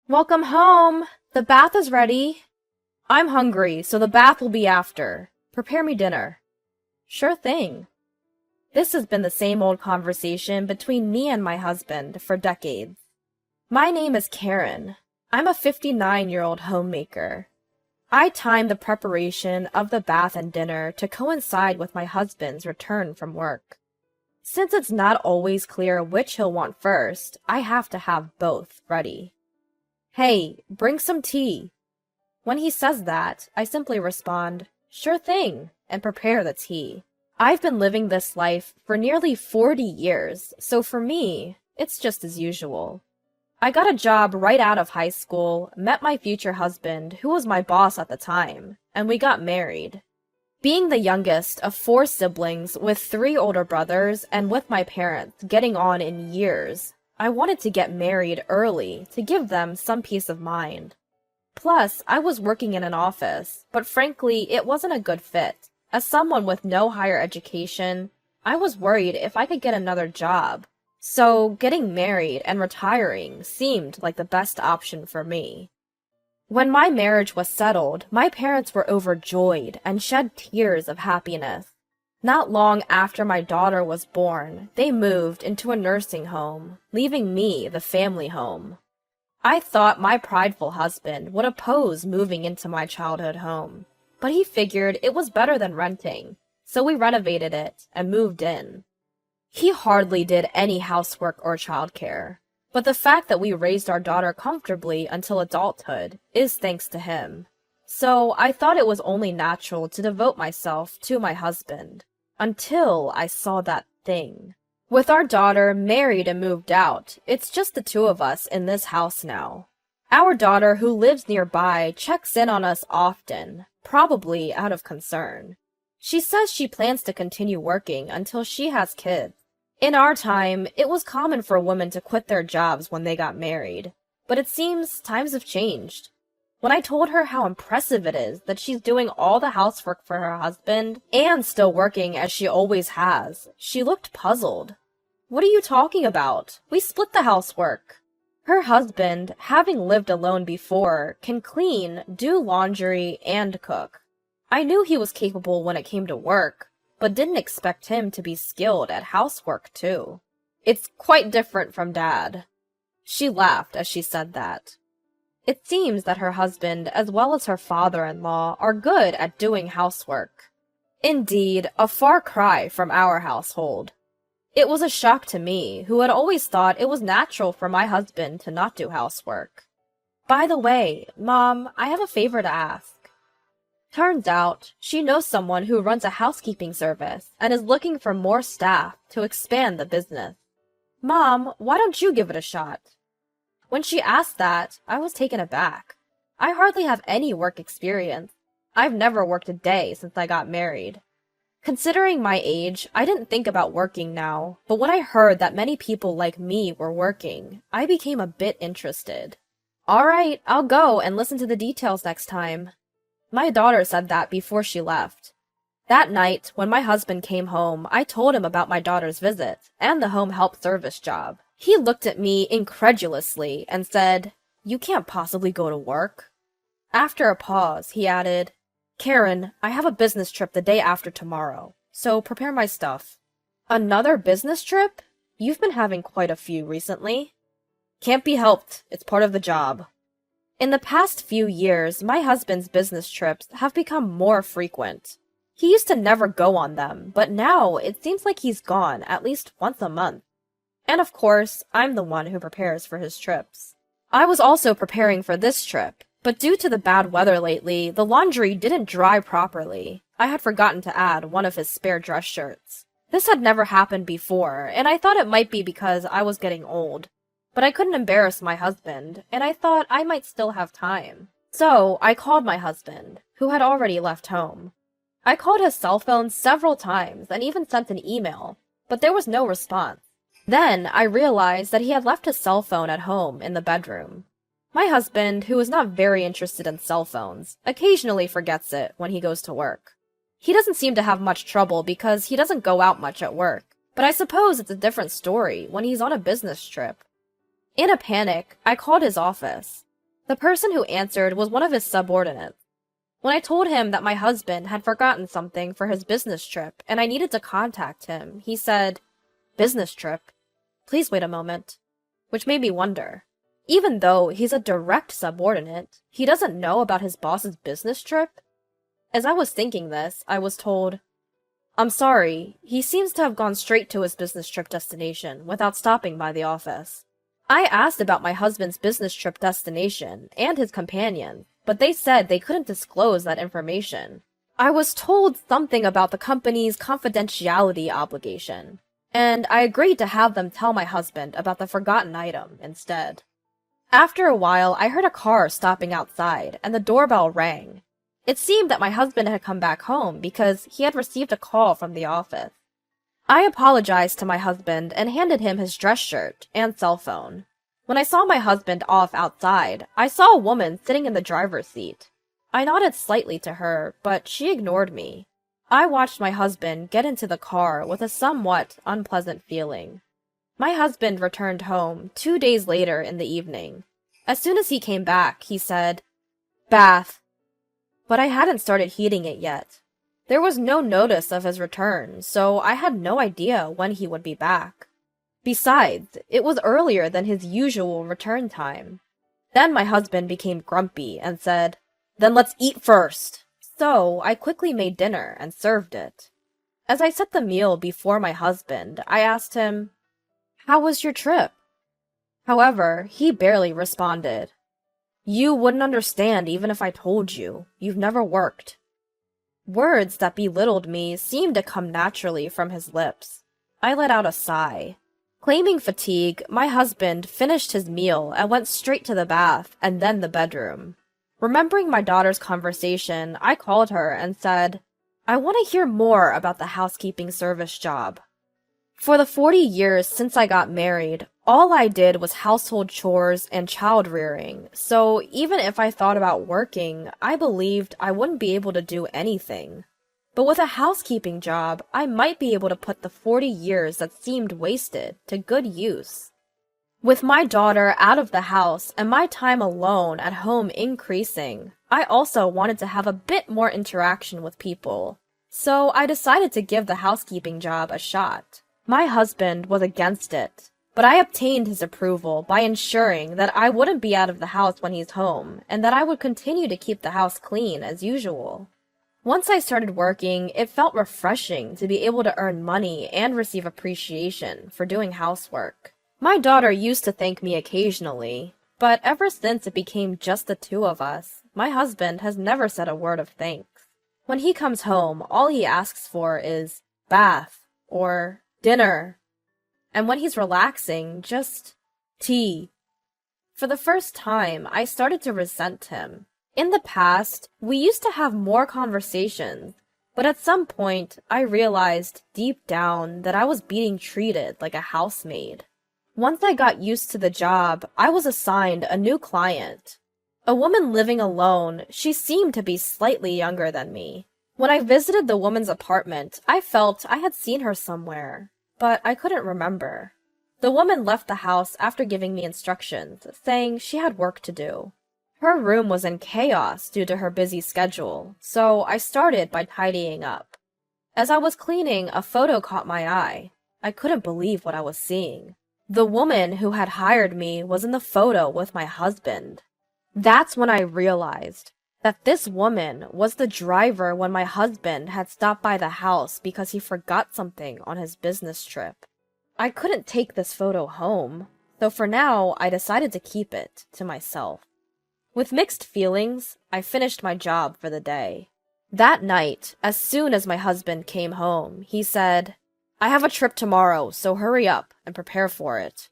Welcome home! The bath is ready. I'm hungry, so the bath will be after. Prepare me dinner. Sure thing. This has been the same old conversation between me and my husband for decades. My name is Karen. I'm a 59-year-old homemaker. I time the preparation of the bath and dinner to coincide with my husband's return from work. Since it's not always clear which he'll want first, I have to have both ready. Hey, bring some tea. When he says that, I simply respond, sure thing, and prepare the tea. I've been living this life for nearly 40 years, so for me, it's just as usual. I got a job right out of high school, met my future husband, who was my boss at the time, and we got married. Being the youngest of 4 siblings with 3 older brothers and with my parents getting on in years, I wanted to get married early to give them some peace of mind. Plus, I was working in an office, but frankly, it wasn't a good fit. As someone with no higher education, I was worried if I could get another job. So, getting married and retiring seemed like the best option for me. When my marriage was settled, my parents were overjoyed and shed tears of happiness. Not long after my daughter was born, they moved into a nursing home, leaving me the family home. I thought my prideful husband would oppose moving into my childhood home, but he figured it was better than renting, so we renovated it and moved in. He hardly did any housework or childcare, but the fact that we raised our daughter comfortably until adulthood is thanks to him. So I thought it was only natural to devote myself to my husband. Until I saw that thing. With our daughter married and moved out, it's just the 2 of us in this house now. Our daughter, who lives nearby, checks in on us often, probably out of concern. She says she plans to continue working until she has kids. In our time, it was common for women to quit their jobs when they got married, but it seems times have changed. When I told her how impressive it is that she's doing all the housework for her husband and still working as she always has, she looked puzzled. What are you talking about? We split the housework. Her husband, having lived alone before, can clean, do laundry, and cook. I knew he was capable when it came to work, but didn't expect him to be skilled at housework too. It's quite different from Dad. She laughed as she said that. It seems that her husband, as well as her father-in-law, are good at doing housework. Indeed, a far cry from our household. It was a shock to me, who had always thought it was natural for my husband to not do housework. By the way, Mom, I have a favor to ask. Turns out, she knows someone who runs a housekeeping service and is looking for more staff to expand the business. Mom, why don't you give it a shot? When she asked that, I was taken aback. I hardly have any work experience. I've never worked a day since I got married. Considering my age, I didn't think about working now, but when I heard that many people like me were working, I became a bit interested. All right, I'll go and listen to the details next time. My daughter said that before she left. That night, when my husband came home, I told him about my daughter's visit and the home help service job. He looked at me incredulously and said, "You can't possibly go to work." After a pause, he added, "Karen, I have a business trip the day after tomorrow, so prepare my stuff." Another business trip? You've been having quite a few recently. Can't be helped. It's part of the job. In the past few years, my husband's business trips have become more frequent. He used to never go on them, but now it seems like he's gone at least once a month. And of course, I'm the one who prepares for his trips. I was also preparing for this trip, but due to the bad weather lately, the laundry didn't dry properly. I had forgotten to add one of his spare dress shirts. This had never happened before, and I thought it might be because I was getting old. But I couldn't embarrass my husband, and I thought I might still have time. So, I called my husband, who had already left home. I called his cell phone several times and even sent an email, but there was no response. Then I realized that he had left his cell phone at home in the bedroom. My husband, who is not very interested in cell phones, occasionally forgets it when he goes to work. He doesn't seem to have much trouble because he doesn't go out much at work, but I suppose it's a different story when he's on a business trip. In a panic, I called his office. The person who answered was one of his subordinates. When I told him that my husband had forgotten something for his business trip and I needed to contact him, he said, "Business trip? Please wait a moment." Which made me wonder. Even though he's a direct subordinate, he doesn't know about his boss's business trip? As I was thinking this, I was told, "I'm sorry, he seems to have gone straight to his business trip destination without stopping by the office." I asked about my husband's business trip destination and his companion, but they said they couldn't disclose that information. I was told something about the company's confidentiality obligation, and I agreed to have them tell my husband about the forgotten item instead. After a while, I heard a car stopping outside, and the doorbell rang. It seemed that my husband had come back home because he had received a call from the office. I apologized to my husband and handed him his dress shirt and cell phone. When I saw my husband off outside, I saw a woman sitting in the driver's seat. I nodded slightly to her, but she ignored me. I watched my husband get into the car with a somewhat unpleasant feeling. My husband returned home 2 days later in the evening. As soon as he came back, he said, "Bath." But I hadn't started heating it yet. There was no notice of his return, so I had no idea when he would be back. Besides, it was earlier than his usual return time. Then my husband became grumpy and said, "Then let's eat first." So I quickly made dinner and served it. As I set the meal before my husband, I asked him, "How was your trip?" However, he barely responded. "You wouldn't understand even if I told you. You've never worked." Words that belittled me seemed to come naturally from his lips. I let out a sigh. Claiming fatigue, my husband finished his meal and went straight to the bath and then the bedroom. Remembering my daughter's conversation, I called her and said, "I want to hear more about the housekeeping service job." For the 40 years since I got married, all I did was household chores and child rearing, so even if I thought about working, I believed I wouldn't be able to do anything. But with a housekeeping job, I might be able to put the 40 years that seemed wasted to good use. With my daughter out of the house and my time alone at home increasing, I also wanted to have a bit more interaction with people, so I decided to give the housekeeping job a shot. My husband was against it, but I obtained his approval by ensuring that I wouldn't be out of the house when he's home, and that I would continue to keep the house clean as usual. Once I started working, it felt refreshing to be able to earn money and receive appreciation for doing housework. My daughter used to thank me occasionally, but ever since it became just the two of us, my husband has never said a word of thanks. When he comes home, all he asks for is bath or dinner. And when he's relaxing, just tea. For the first time, I started to resent him. In the past, we used to have more conversations, but at some point, I realized deep down that I was being treated like a housemaid. Once I got used to the job, I was assigned a new client. A woman living alone, she seemed to be slightly younger than me. When I visited the woman's apartment, I felt I had seen her somewhere, but I couldn't remember. The woman left the house after giving me instructions, saying she had work to do. Her room was in chaos due to her busy schedule, so I started by tidying up. As I was cleaning, a photo caught my eye. I couldn't believe what I was seeing. The woman who had hired me was in the photo with my husband. That's when I realized that this woman was the driver when my husband had stopped by the house because he forgot something on his business trip. I couldn't take this photo home, so for now I decided to keep it to myself. With mixed feelings, I finished my job for the day. That night, as soon as my husband came home, he said, "I have a trip tomorrow, so hurry up and prepare for it."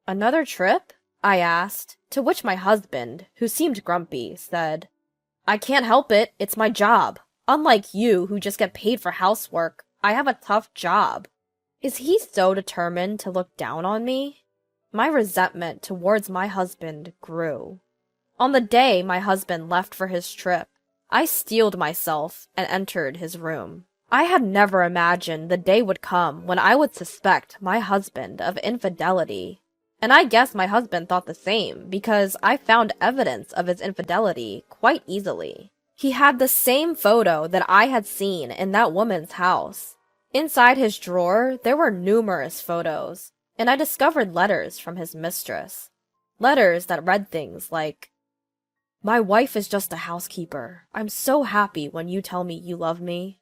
"Another trip?" I asked, to which my husband, who seemed grumpy, said, "I can't help it, it's my job. Unlike you, who just get paid for housework, I have a tough job." Is he so determined to look down on me? My resentment towards my husband grew. On the day my husband left for his trip, I steeled myself and entered his room. I had never imagined the day would come when I would suspect my husband of infidelity, And I guess my husband thought the same, because I found evidence of his infidelity quite easily. He had the same photo that I had seen in that woman's house. Inside his drawer, there were numerous photos, and I discovered letters from his mistress. Letters that read things like, "My wife is just a housekeeper. I'm so happy when you tell me you love me."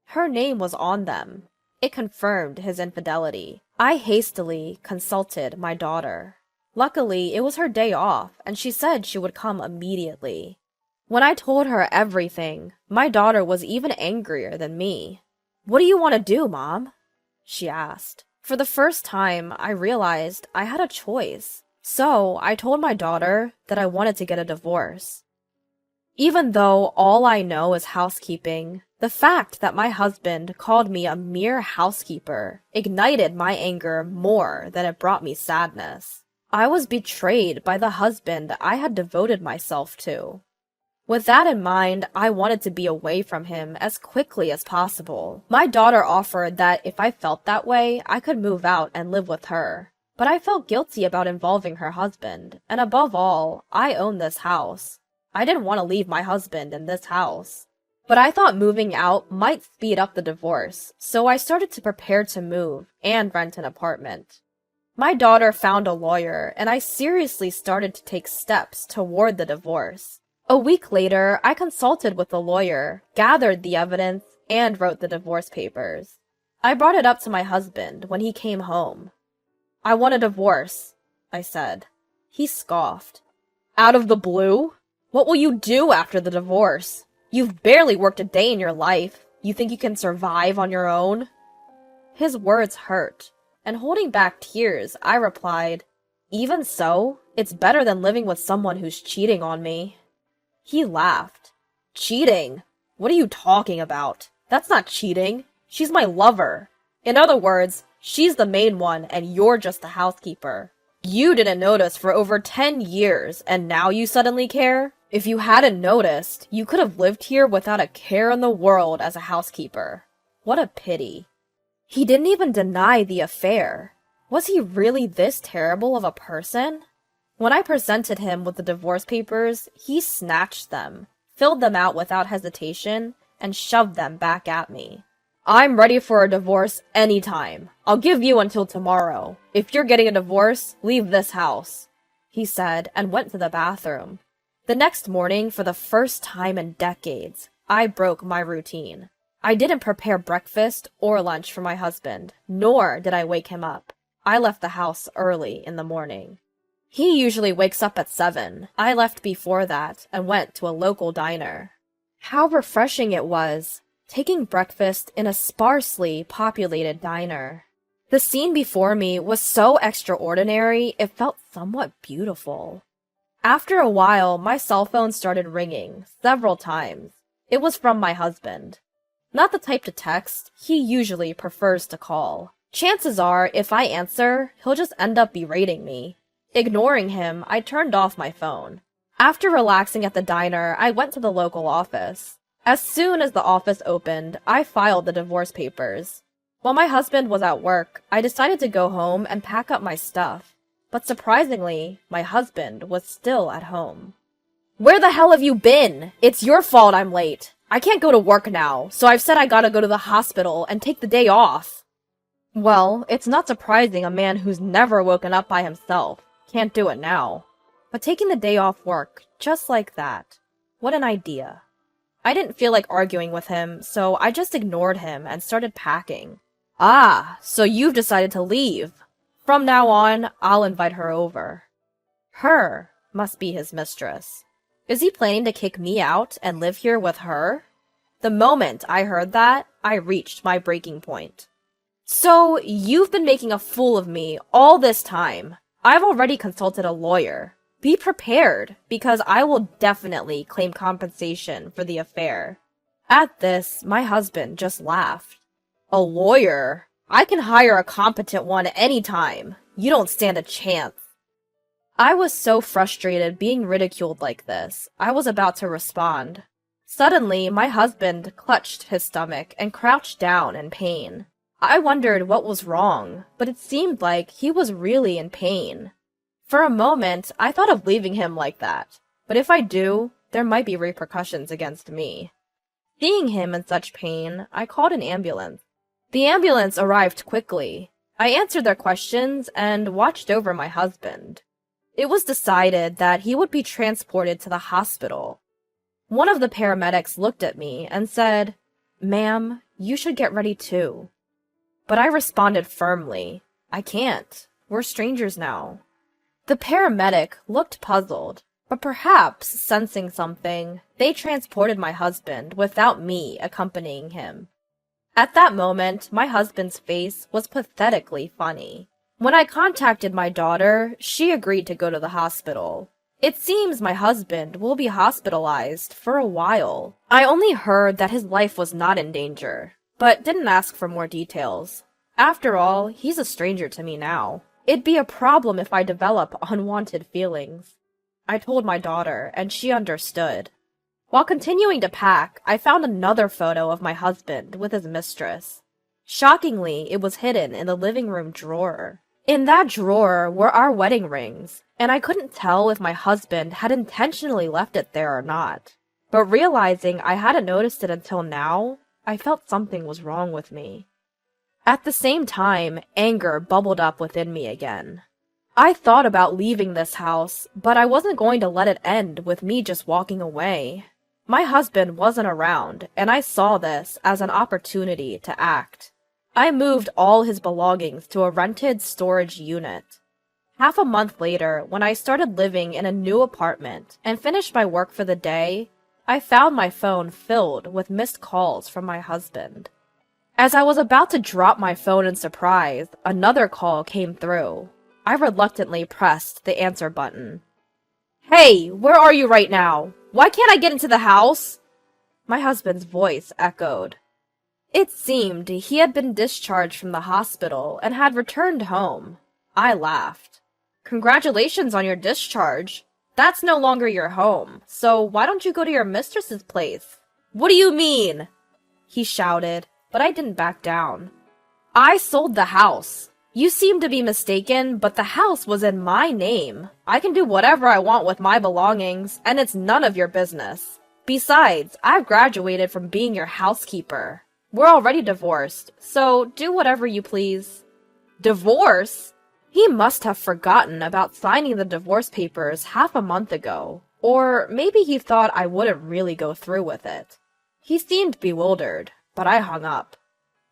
Her name was on them. It confirmed his infidelity. I hastily consulted my daughter. Luckily, it was her day off, and she said she would come immediately. When I told her everything, my daughter was even angrier than me. "What do you want to do, Mom?" she asked. For the first time, I realized I had a choice. So I told my daughter that I wanted to get a divorce. Even though all I know is housekeeping, the fact that my husband called me a mere housekeeper ignited my anger more than it brought me sadness. I was betrayed by the husband I had devoted myself to. With that in mind, I wanted to be away from him as quickly as possible. My daughter offered that if I felt that way, I could move out and live with her. But I felt guilty about involving her husband, and above all, I own this house. I didn't want to leave my husband in this house. But I thought moving out might speed up the divorce, so I started to prepare to move and rent an apartment. My daughter found a lawyer, and I seriously started to take steps toward the divorce. A week later, I consulted with the lawyer, gathered the evidence, and wrote the divorce papers. I brought it up to my husband when he came home. "I want a divorce," I said. He scoffed. "Out of the blue? What will you do after the divorce? You've barely worked a day in your life. You think you can survive on your own?" His words hurt, and holding back tears, I replied, "Even so, it's better than living with someone who's cheating on me." He laughed. "Cheating? What are you talking about? That's not cheating. She's my lover. In other words, she's the main one and you're just the housekeeper. You didn't notice for over 10 years and now you suddenly care? If you hadn't noticed, you could have lived here without a care in the world as a housekeeper. What a pity." He didn't even deny the affair. Was he really this terrible of a person? When I presented him with the divorce papers, he snatched them, filled them out without hesitation, and shoved them back at me. "I'm ready for a divorce anytime. I'll give you until tomorrow. If you're getting a divorce, leave this house," he said, and went to the bathroom. The next morning, for the first time in decades, I broke my routine. I didn't prepare breakfast or lunch for my husband, nor did I wake him up. I left the house early in the morning. He usually wakes up at 7. I left before that and went to a local diner. How refreshing it was, taking breakfast in a sparsely populated diner. The scene before me was so extraordinary, it felt somewhat beautiful. After a while, my cell phone started ringing several times. It was from my husband. Not the type to text, he usually prefers to call. Chances are, if I answer, he'll just end up berating me. Ignoring him, I turned off my phone. After relaxing at the diner, I went to the local office. As soon as the office opened, I filed the divorce papers. While my husband was at work, I decided to go home and pack up my stuff. But surprisingly, my husband was still at home. "Where the hell have you been? It's your fault I'm late. I can't go to work now, so I've said I gotta go to the hospital and take the day off." Well, it's not surprising a man who's never woken up by himself can't do it now. But taking the day off work, just like that. What an idea. I didn't feel like arguing with him, so I just ignored him and started packing. "Ah, so you've decided to leave. From now on, I'll invite her over." Her must be his mistress. Is he planning to kick me out and live here with her? The moment I heard that, I reached my breaking point. "So, you've been making a fool of me all this time. I've already consulted a lawyer. Be prepared, because I will definitely claim compensation for the affair." At this, my husband just laughed. "A lawyer? I can hire a competent one anytime. You don't stand a chance." I was so frustrated being ridiculed like this, I was about to respond. Suddenly, my husband clutched his stomach and crouched down in pain. I wondered what was wrong, but it seemed like he was really in pain. For a moment, I thought of leaving him like that, but if I do, there might be repercussions against me. Seeing him in such pain, I called an ambulance. The ambulance arrived quickly. I answered their questions and watched over my husband. It was decided that he would be transported to the hospital. One of the paramedics looked at me and said, "Ma'am, you should get ready too." But I responded firmly, "I can't. We're strangers now." The paramedic looked puzzled, but perhaps sensing something, they transported my husband without me accompanying him. At that moment, my husband's face was pathetically funny. When I contacted my daughter, she agreed to go to the hospital. It seems my husband will be hospitalized for a while. I only heard that his life was not in danger, but didn't ask for more details. After all, he's a stranger to me now. It'd be a problem if I develop unwanted feelings. I told my daughter, and she understood. While continuing to pack, I found another photo of my husband with his mistress. Shockingly, it was hidden in the living room drawer. In that drawer were our wedding rings, and I couldn't tell if my husband had intentionally left it there or not. But realizing I hadn't noticed it until now, I felt something was wrong with me. At the same time, anger bubbled up within me again. I thought about leaving this house, but I wasn't going to let it end with me just walking away. My husband wasn't around, and I saw this as an opportunity to act. I moved all his belongings to a rented storage unit. Half a month later, when I started living in a new apartment and finished my work for the day, I found my phone filled with missed calls from my husband. As I was about to drop my phone in surprise, another call came through. I reluctantly pressed the answer button. "Hey, where are you right now? Why can't I get into the house?" My husband's voice echoed. It seemed he had been discharged from the hospital and had returned home. I laughed. "Congratulations on your discharge. That's no longer your home, so why don't you go to your mistress's place?" "What do you mean?" he shouted, but I didn't back down. "I sold the house. You seem to be mistaken, but the house was in my name. I can do whatever I want with my belongings, and it's none of your business. Besides, I've graduated from being your housekeeper. We're already divorced, so do whatever you please." Divorce? He must have forgotten about signing the divorce papers half a month ago, or maybe he thought I wouldn't really go through with it. He seemed bewildered, but I hung up.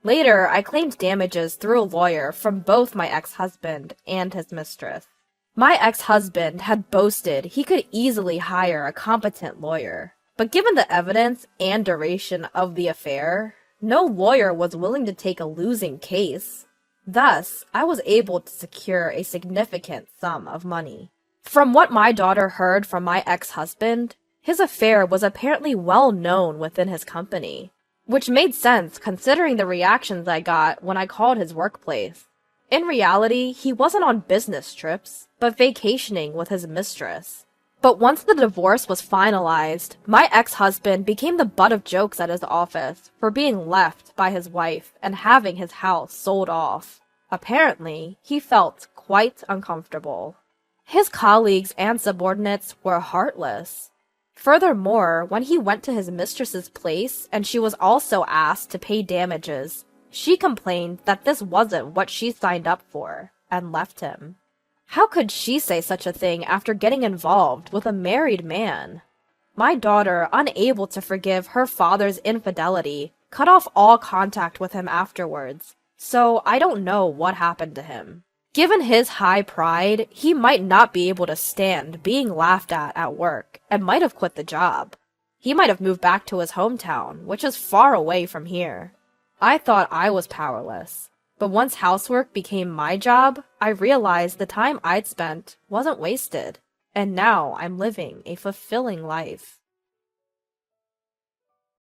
Later, I claimed damages through a lawyer from both my ex-husband and his mistress. My ex-husband had boasted he could easily hire a competent lawyer, but given the evidence and duration of the affair, no lawyer was willing to take a losing case. Thus, I was able to secure a significant sum of money. From what my daughter heard from my ex-husband, his affair was apparently well known within his company, which made sense considering the reactions I got when I called his workplace. In reality, he wasn't on business trips, but vacationing with his mistress. But once the divorce was finalized, my ex-husband became the butt of jokes at his office for being left by his wife and having his house sold off. Apparently, he felt quite uncomfortable. His colleagues and subordinates were heartless. Furthermore, when he went to his mistress's place and she was also asked to pay damages, she complained that this wasn't what she signed up for and left him. How could she say such a thing after getting involved with a married man? My daughter, unable to forgive her father's infidelity, cut off all contact with him afterwards, so I don't know what happened to him. Given his high pride, he might not be able to stand being laughed at work and might have quit the job. He might have moved back to his hometown, which is far away from here. I thought I was powerless. But once housework became my job, I realized the time I'd spent wasn't wasted, and now I'm living a fulfilling life.